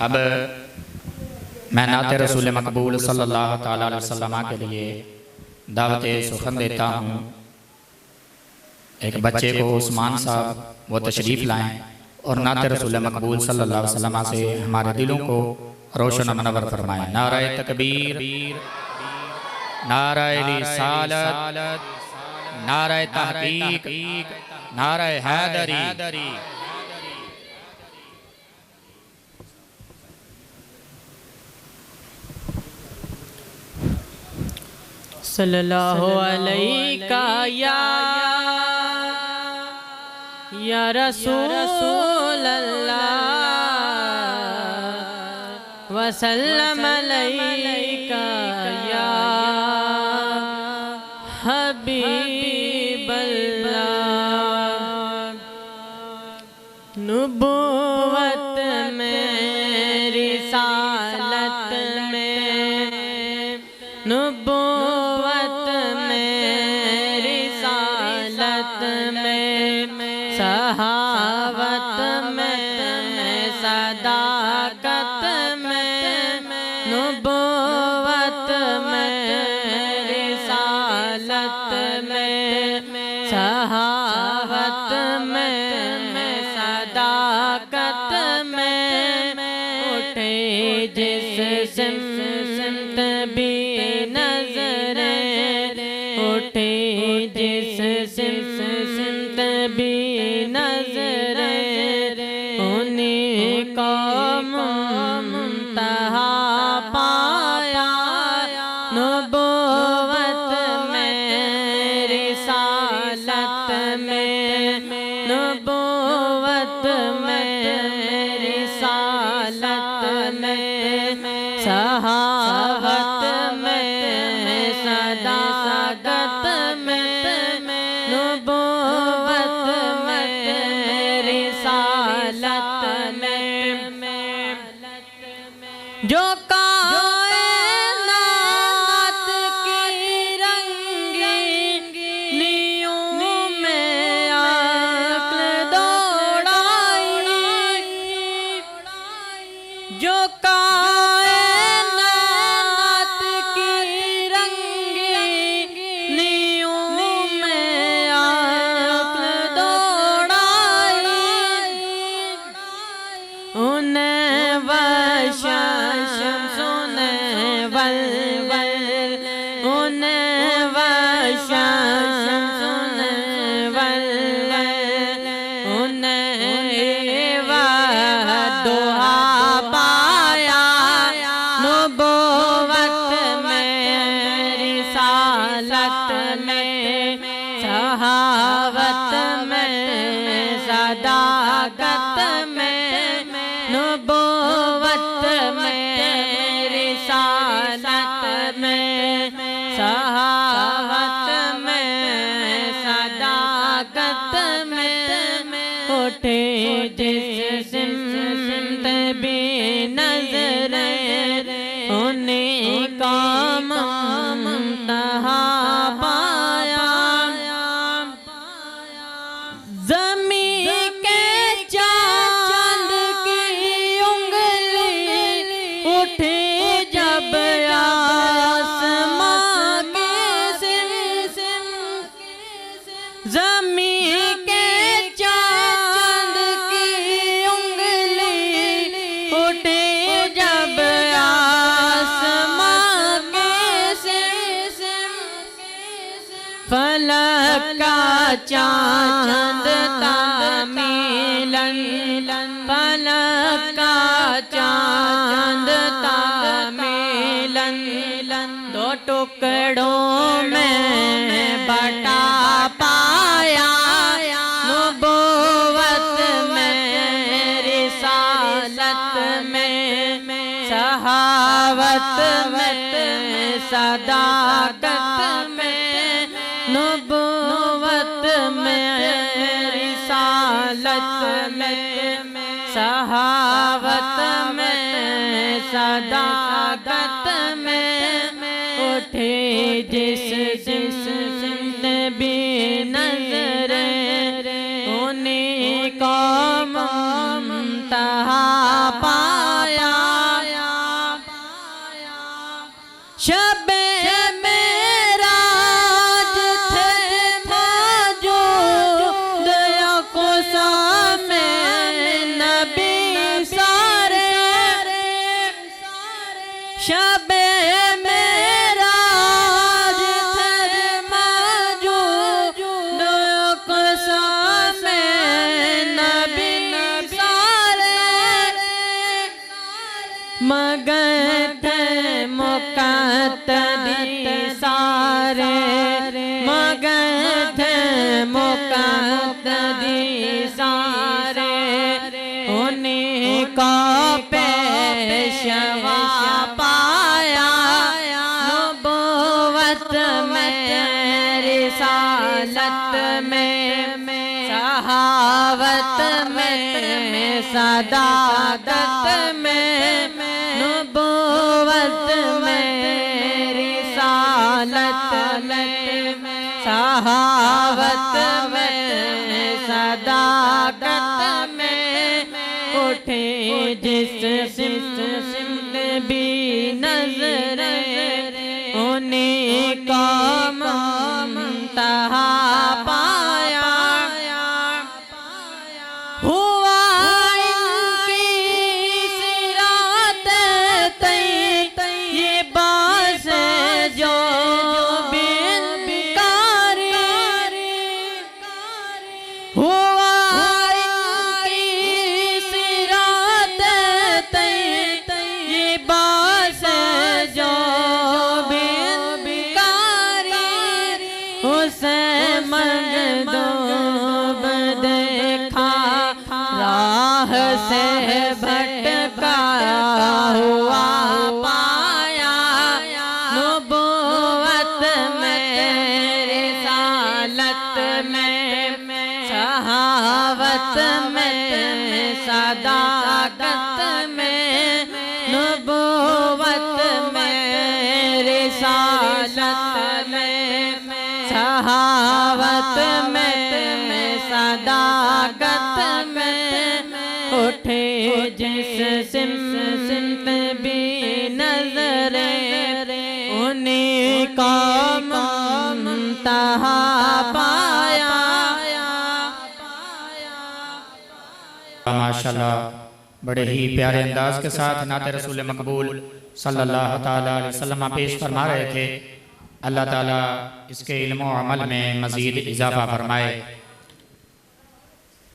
अब मैं नाते रसूल मकबूल सल्लल्लाहु ताला अलैहि वसल्लम के लिए दावत सुखन देता हूँ। एक बच्चे को उस्मान साहब वो तशरीफ़ लाएँ और नाते रसूल मकबूल सल्लल्लाहु अलैहि वसल्लम से हमारे दिलों को रोशन मनवर फरमाएँ। नारे तकबीर, नारे रिसालत, नारे तहकीक, नारे हैदरी। सल्लल्लाहु अलैका या रसूल अल्लाह वसल्लम अलैका या हबीब अल्लाह। नुबुव्वत में रिसालत में नुबुव्वत में रिसालत में सहावत में सदाकत में नुबुव्वत में रिसालत में सहावत में सदाकत में उठे जिस सिमत भी नजरें, उठे जिस सिमत भी नजरें, उन्हीं को मुंतहा पाया। नुबुव्वत में रिसालत में नुबुव्वत में रिसालत में सहावत में सदाकत में नुबुव्वत में रिसालत में जो कायनात की रंगीनियों में अक्ल दौड़ाई, जो कायनात की रंगीनियों में अक्ल दौड़ाई, उन्हें वशम सुने वलवल, उन्हें वशम सुने वलवल, उन्हें वह दुआ पाया। नुबुव्वत में रिसालत में सहावत में सदाकत में नुबुव्वत में रिसालत में सहावत में सदाकत में उठे जिस सिमत भी नजरें, उन्हीं का मुंतहा पाया। ज़मीं के चांद की उंगली उठे जब आसमां के सिम, ज़मीं के चांद की उंगली उठे जब आसमां के सिम, फलक का चांद था मिलन, फलक का चांद था मिलन, दो टुकड़ों में बटा पाया। नुबुव्वत में रिसालत में सहावत में सदाकत में नुबुव्वत में रिसालत में सहावत में सदाकत में उठे जिस सिमत भी नजरें, उन्हीं को मुंतहा पाया। शबे मेराज मौजूद क़ुसम नबी सारे मगर थे मुक़त्तदी सारे मगर थे मुक़त्तदी सारे उन्हीं को पेशवा पाया नबुव्वत में रिसालत में सहावत में सदाकत में नबुव्वत में रिसालत में सहावत में सदाकत में उठे जिस सिमत भी नजरे उन्हीं को मुंतहा पाया हुआ इनकी सिरात तय ये बास जो बिनकारी हुआ इनकी सिरात तय ये बास जो बिनकारी उसे मगदूब देखा राह से भटका हुआ पाया नबुव्वत में रिसालत में सहावत में सदाकत में नबुव्वत में रिसालत में सहावत में सदाकत में उठे जिस सिमत भी नजरे उन्हीं को मुंतहा पाया। माशाल्लाह बड़े ही प्यारे अंदाज के साथ नाते रसूल मकबूल सल्लल्लाहु ताला अलैहि वसल्लम पेश फरमा रहे थे। अल्लाह ताला इसके इल्म और अमल में मज़ीद इजाफा फरमाए।